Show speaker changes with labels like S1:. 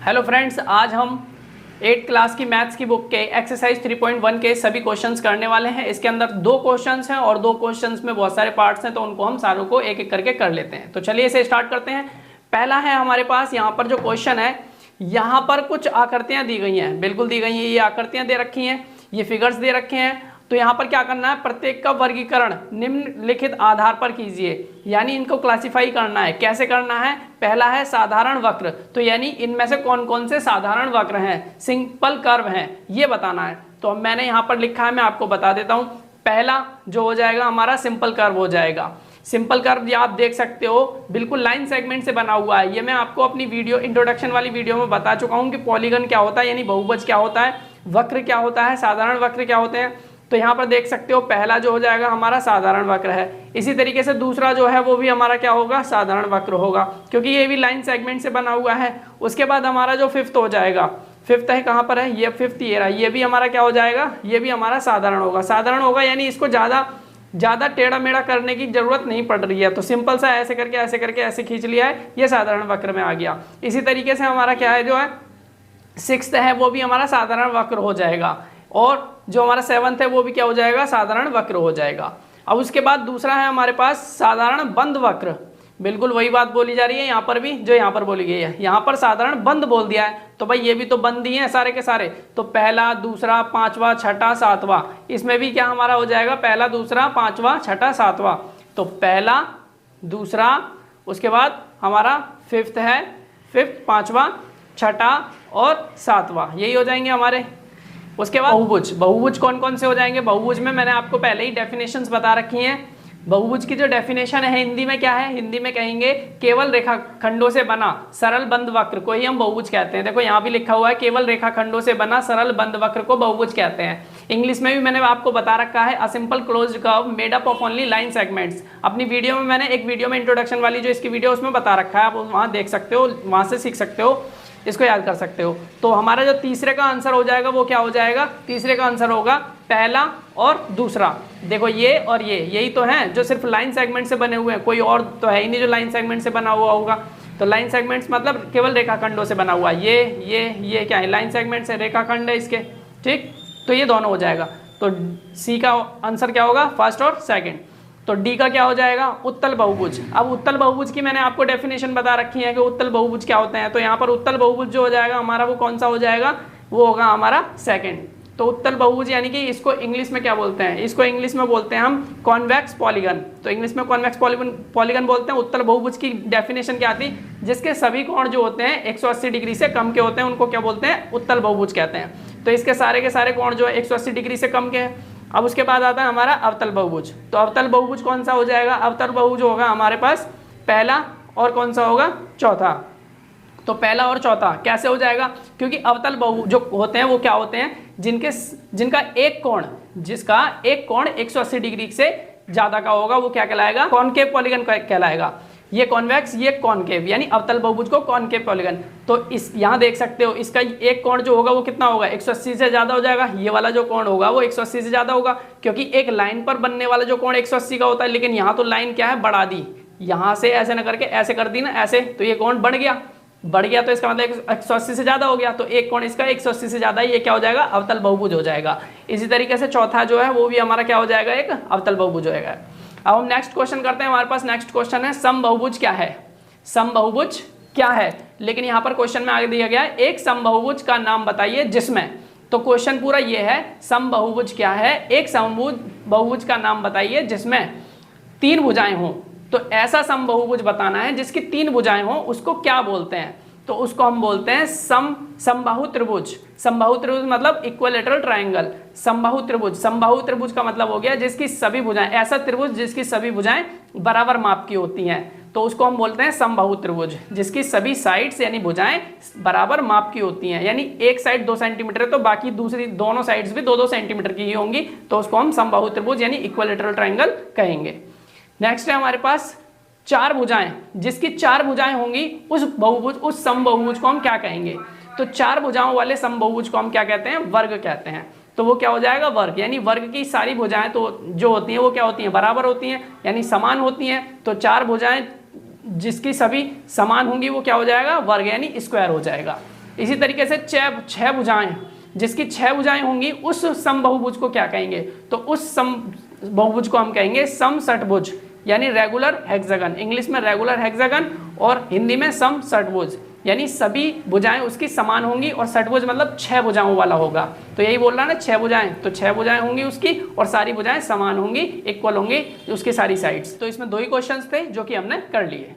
S1: Hello friends, आज हम 8th class की मैथ्स की बुक के एक्सरसाइज 3.1 के सभी क्वेश्चंस करने वाले हैं। इसके अंदर 2 क्वेश्चंस हैं और 2 क्वेश्चंस में बहुत सारे पार्ट्स हैं, तो उनको हम सारों को एक एक करके कर लेते हैं। तो चलिए इसे स्टार्ट करते हैं। पहला है हमारे पास यहाँ पर जो क्वेश्चन है, यहाँ पर कुछ आकृतियाँ दी गई हैं, बिल्कुल दी गई हैं। ये आकृतियाँ दे रखी हैं, ये फिगर्स दे रखे हैं। तो यहाँ पर क्या करना है, प्रत्येक का वर्गीकरण निम्नलिखित आधार पर कीजिए, यानी इनको क्लासिफाई करना है। कैसे करना है? पहला है साधारण वक्र, तो यानी इनमें से कौन कौन से साधारण वक्र हैं, सिंपल कर्व हैं, ये बताना है। तो मैंने यहाँ पर लिखा है, मैं आपको बता देता हूँ। पहला जो हो जाएगा हमारा सिंपल कर्व हो जाएगा। सिंपल कर्व आप देख सकते हो, बिल्कुल लाइन सेगमेंट से बना हुआ है। ये मैं आपको अपनी वीडियो इंट्रोडक्शन वाली वीडियो में बता चुका हूँ कि पॉलीगन क्या होता है, यानी बहुभुज क्या होता है, वक्र क्या होता है, साधारण वक्र क्या होते हैं। तो यहाँ पर देख सकते हो, पहला जो हो जाएगा हमारा साधारण वक्र है। इसी तरीके से दूसरा जो है वो भी हमारा क्या होगा, साधारण वक्र होगा, क्योंकि ये भी लाइन सेगमेंट से बना हुआ है। उसके बाद हमारा जो फिफ्थ हो जाएगा, फिफ्थ है कहाँ पर है, ये फिफ्थ ये रहा, ये भी हमारा क्या हो जाएगा, ये भी हमारा साधारण होगा। साधारण होगा यानी इसको ज़्यादा टेढ़ा मेढ़ा करने की जरूरत नहीं पड़ रही है, तो सिंपल सा ऐसे करके ऐसे खींच लिया है, ये साधारण वक्र में आ गया। इसी तरीके से हमारा क्या है, जो है सिक्स्थ है वो भी हमारा साधारण वक्र हो जाएगा, और जो हमारा सेवंथ है वो भी क्या हो जाएगा, साधारण वक्र हो जाएगा। अब उसके बाद दूसरा है हमारे पास साधारण बंद वक्र। बिल्कुल वही बात बोली जा रही है यहाँ पर भी, जो यहाँ पर बोली गई है। यहाँ पर साधारण बंद बोल दिया है, तो भाई ये भी तो बंद ही है सारे के सारे। तो पहला, दूसरा, पांचवा, छठा, सातवां, इसमें भी क्या हमारा हो जाएगा, पहला, दूसरा, पांचवा, छठा, सातवां। तो पहला, दूसरा, उसके बाद हमारा फिफ्थ है, फिफ्थ, पांचवा, छठा और सातवां, यही हो जाएंगे हमारे। उसके बाद बहुभुज कौन कौन से हो जाएंगे। बहुभुज में मैंने आपको पहले ही डेफिनेशंस बता रखी हैं। बहुभुज की जो डेफिनेशन है हिंदी में क्या है, हिंदी में कहेंगे केवल रेखाखंडों से बना सरल बंद वक्र को ही हम बहुभुज कहते हैं। देखो यहाँ भी लिखा हुआ है, केवल रेखाखंडों से बना सरल बंद वक्र को बहुभुज कहते हैं। इंग्लिश में भी मैंने आपको बता रखा है, a simple closed curve made up of only line segments. अपनी वीडियो में मैंने एक वीडियो में इंट्रोडक्शन वाली जो इसकी वीडियो उसमें बता रखा है, आप वहाँ देख सकते हो, वहाँ से सीख सकते हो, इसको याद कर सकते हो। तो हमारा जो तीसरे का आंसर हो जाएगा वो क्या हो जाएगा, तीसरे का आंसर होगा पहला और दूसरा। देखो ये और ये, यही तो हैं जो सिर्फ लाइन सेगमेंट से बने हुए हैं, कोई और तो है ही नहीं जो लाइन सेगमेंट से बना हुआ होगा। तो लाइन सेगमेंट्स मतलब केवल रेखाखंडों से बना हुआ। ये क्या है, लाइन सेगमेंट से रेखाखंड है इसके, ठीक। तो ये दोनों हो जाएगा। तो सी का आंसर क्या होगा, फर्स्ट और सेकेंड। तो डी का क्या हो जाएगा, उत्तल बहुभुज। अब उत्तल बहुभुज की मैंने आपको डेफिनेशन बता रखी है कि उत्तल बहुभुज क्या होते हैं। तो यहाँ पर उत्तल बहुभुज जो हो जाएगा हमारा, वो कौन सा हो जाएगा, वो होगा हमारा सेकंड। तो उत्तल बहुभुज यानी कि इसको इंग्लिश में क्या बोलते हैं, इसको इंग्लिश में बोलते हैं हम कॉन्वेक्स पॉलीगन। तो इंग्लिश में कॉन्वेक्स पॉलीगन बोलते हैं। उत्तल बहुभुज की डेफिनेशन क्या आती, जिसके सभी कोण जो होते हैं 180 डिग्री से कम के होते हैं, उनको क्या बोलते हैं, उत्तल बहुभुज कहते हैं। तो इसके सारे के सारे कोण जो है 180 डिग्री से कम के हैं। अब उसके बाद आता है हमारा अवतल बहुभुज। तो अवतल बहुभुज कौन सा हो जाएगा, अवतल बहुभुज होगा हमारे पास पहला और कौन सा होगा, चौथा। तो पहला और चौथा कैसे हो जाएगा, क्योंकि अवतल बहुभुज जो होते हैं वो क्या होते हैं, जिसका एक कोण 180 डिग्री से ज्यादा का होगा, वो क्या कहलाएगा, कॉनकेव पॉलीगन कहलाएगा। ये कॉन्वेक्स, ये कॉनकेव, यानी अवतल बहुभुज को कॉनकेव पॉलीगन। तो इस यहाँ देख सकते हो, इसका एक कोण जो होगा वो कितना होगा, 180 से ज्यादा हो जाएगा। ये वाला जो कोण होगा वो 180 से ज्यादा होगा, क्योंकि एक लाइन पर बनने वाला जो कोण 180 का होता है, लेकिन यहाँ तो लाइन क्या है, बढ़ा दी, यहाँ से ऐसे न करके ऐसे कर दी ना, ऐसे, तो ये कोण बढ़ गया, तो इसका मतलब 180 से ज्यादा हो गया। तो एक कोण इसका 180 से ज्यादा, ये क्या हो जाएगा, अवतल बहुभुज हो जाएगा। इसी तरीके से चौथा जो है वो भी हमारा क्या हो जाएगा, एक अवतल बहुभुज हो जाएगा। अब हम नेक्स्ट क्वेश्चन करते हैं। हमारे पास नेक्स्ट क्वेश्चन है समबाहुभुज क्या है, समबाहुभुज क्या है। लेकिन यहाँ पर क्वेश्चन में आगे दिया गया है, एक समबाहुभुज का नाम बताइए जिसमें, तो क्वेश्चन पूरा ये है, समबाहुभुज क्या है, एक समबाहुभुज का नाम बताइए जिसमें 3 भुजाएं हों। तो ऐसा समबाहुभुज बताना है जिसकी 3 भुजाएं हों, उसको क्या बोलते हैं, तो उसको हम बोलते हैं समबाहु त्रिभुज। समबाहु त्रिभुज मतलब इक्विलैटरल ट्रायंगल। समबाहु त्रिभुज का मतलब हो गया जिसकी सभी भुजाएं, ऐसा त्रिभुज जिसकी सभी भुजाएं बराबर माप की होती हैं, तो उसको हम बोलते हैं समबाहु त्रिभुज। जिसकी सभी साइड्स यानी भुजाएं बराबर माप की होती हैं, यानी एक साइड 2 सेंटीमीटर है तो बाकी दूसरी दोनों साइड्स भी 2-2 सेंटीमीटर की ही होंगी, तो उसको हम समबाहु त्रिभुज यानी इक्विलैटरल ट्रायंगल कहेंगे। नेक्स्ट है हमारे पास 4 भुजाएं, जिसकी 4 भुजाएं होंगी, उस समबाहुभुज को हम क्या कहेंगे, तो 4 भुजाओं वाले समबाहुभुज को हम क्या कहते हैं, वर्ग कहते हैं। तो वो क्या हो जाएगा, वर्ग, यानी वर्ग की सारी भुजाएं तो जो होती हैं वो क्या होती हैं, बराबर होती हैं, यानी समान होती हैं। तो 4 भुजाएं जिसकी सभी समान होंगी वो क्या हो जाएगा, वर्ग यानी स्क्वायर हो जाएगा। इसी तरीके से छह भुजाएं, जिसकी 6 भुजाएं होंगी उस समबाहुभुज को क्या कहेंगे, तो उस समबाहुभुज को हम कहेंगे समषटभुज, यानी रेगुलर हेक्सागन। इंग्लिश में रेगुलर हेक्सागन और हिंदी में समषटभुज, यानी सभी भुजाएं उसकी समान होंगी और षटभुज मतलब 6 भुजाओं वाला होगा। तो यही बोल रहा है ना 6 भुजाएं, तो 6 भुजाएं होंगी उसकी और सारी भुजाएं समान होंगी, इक्वल होंगी उसकी सारी साइड्स। तो इसमें 2 ही क्वेश्चंस थे जो कि हमने कर लिए।